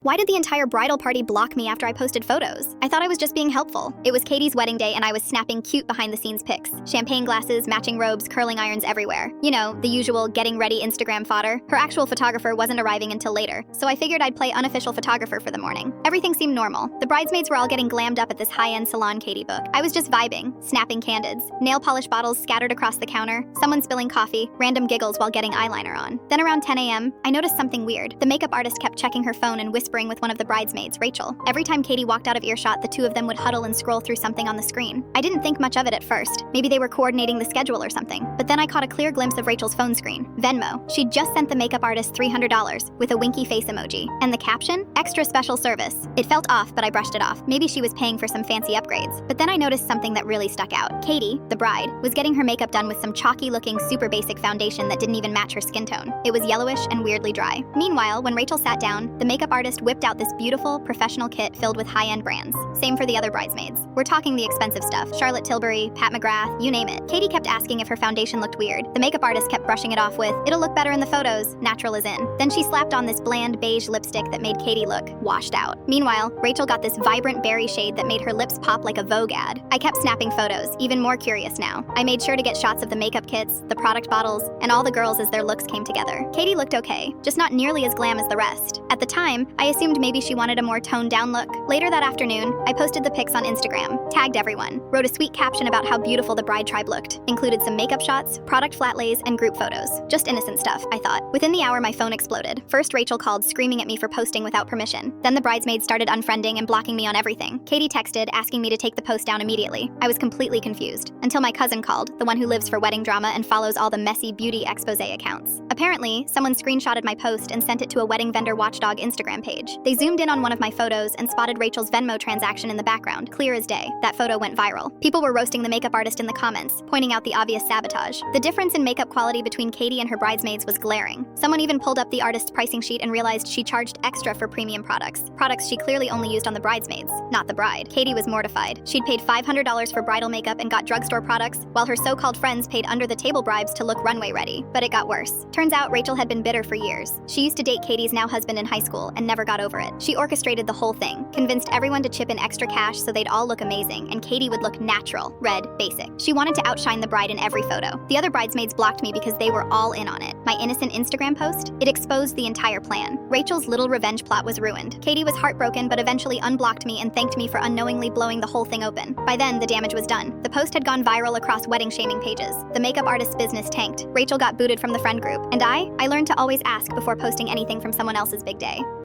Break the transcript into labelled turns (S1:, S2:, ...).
S1: Why did the entire bridal party block me after I posted photos? I thought I was just being helpful. It was Katie's wedding day and I was snapping cute behind-the-scenes pics. Champagne glasses, matching robes, curling irons everywhere. You know, the usual getting ready Instagram fodder. Her actual photographer wasn't arriving until later, so I figured I'd play unofficial photographer for the morning. Everything seemed normal. The bridesmaids were all getting glammed up at this high-end salon Katie booked. I was just vibing, snapping candids, nail polish bottles scattered across the counter, someone spilling coffee, random giggles while getting eyeliner on. Then around 10 a.m., I noticed something weird. The makeup artist kept checking her phone and whispering with one of the bridesmaids, Rachel. Every time Katie walked out of earshot, the two of them would huddle and scroll through something on the screen. I didn't think much of it at first. Maybe they were coordinating the schedule or something. But then I caught a clear glimpse of Rachel's phone screen. Venmo. She'd just sent the makeup artist $300 with a winky face emoji. And the caption? Extra special service. It felt off, but I brushed it off. Maybe she was paying for some fancy upgrades. But then I noticed something that really stuck out. Katie, the bride, was getting her makeup done with some chalky-looking, super basic foundation that didn't even match her skin tone. It was yellowish and weirdly dry. Meanwhile, when Rachel sat down, the makeup artist whipped out this beautiful, professional kit filled with high-end brands. Same for the other bridesmaids. We're talking the expensive stuff. Charlotte Tilbury, Pat McGrath, you name it. Katie kept asking if her foundation looked weird. The makeup artist kept brushing it off with, "It'll look better in the photos, natural is in." Then she slapped on this bland beige lipstick that made Katie look washed out. Meanwhile, Rachel got this vibrant berry shade that made her lips pop like a Vogue ad. I kept snapping photos, even more curious now. I made sure to get shots of the makeup kits, the product bottles, and all the girls as their looks came together. Katie looked okay, just not nearly as glam as the rest. At the time, I assumed maybe she wanted a more toned-down look. Later that afternoon, I posted the pics on Instagram, tagged everyone, wrote a sweet caption about how beautiful the bride tribe looked, included some makeup shots, product flat lays, and group photos. Just innocent stuff, I thought. Within the hour, my phone exploded. First, Rachel called, screaming at me for posting without permission. Then the bridesmaids started unfriending and blocking me on everything. Katie texted, asking me to take the post down immediately. I was completely confused, until my cousin called, the one who lives for wedding drama and follows all the messy beauty expose accounts. Apparently, someone screenshotted my post and sent it to a wedding vendor watchdog Instagram page. They zoomed in on one of my photos and spotted Rachel's Venmo transaction in the background, clear as day. That photo went viral. People were roasting the makeup artist in the comments, pointing out the obvious sabotage. The difference in makeup quality between Katie and her bridesmaids was glaring. Someone even pulled up the artist's pricing sheet and realized she charged extra for premium products she clearly only used on the bridesmaids, not the bride. Katie was mortified. She'd paid $500 for bridal makeup and got drugstore products, while her so-called friends paid under-the-table bribes to look runway ready. But it got worse. Turns out Rachel had been bitter for years. She used to date Katie's now husband in high school and never got over it. She orchestrated the whole thing, convinced everyone to chip in extra cash so they'd all look amazing, and Katie would look natural, red, basic. She wanted to outshine the bride in every photo. The other bridesmaids blocked me because they were all in on it. My innocent Instagram post? It exposed the entire plan. Rachel's little revenge plot was ruined. Katie was heartbroken but eventually unblocked me and thanked me for unknowingly blowing the whole thing open. By then, the damage was done. The post had gone viral across wedding shaming pages. The makeup artist's business tanked. Rachel got booted from the friend group. And I learned to always ask before posting anything from someone else's big day.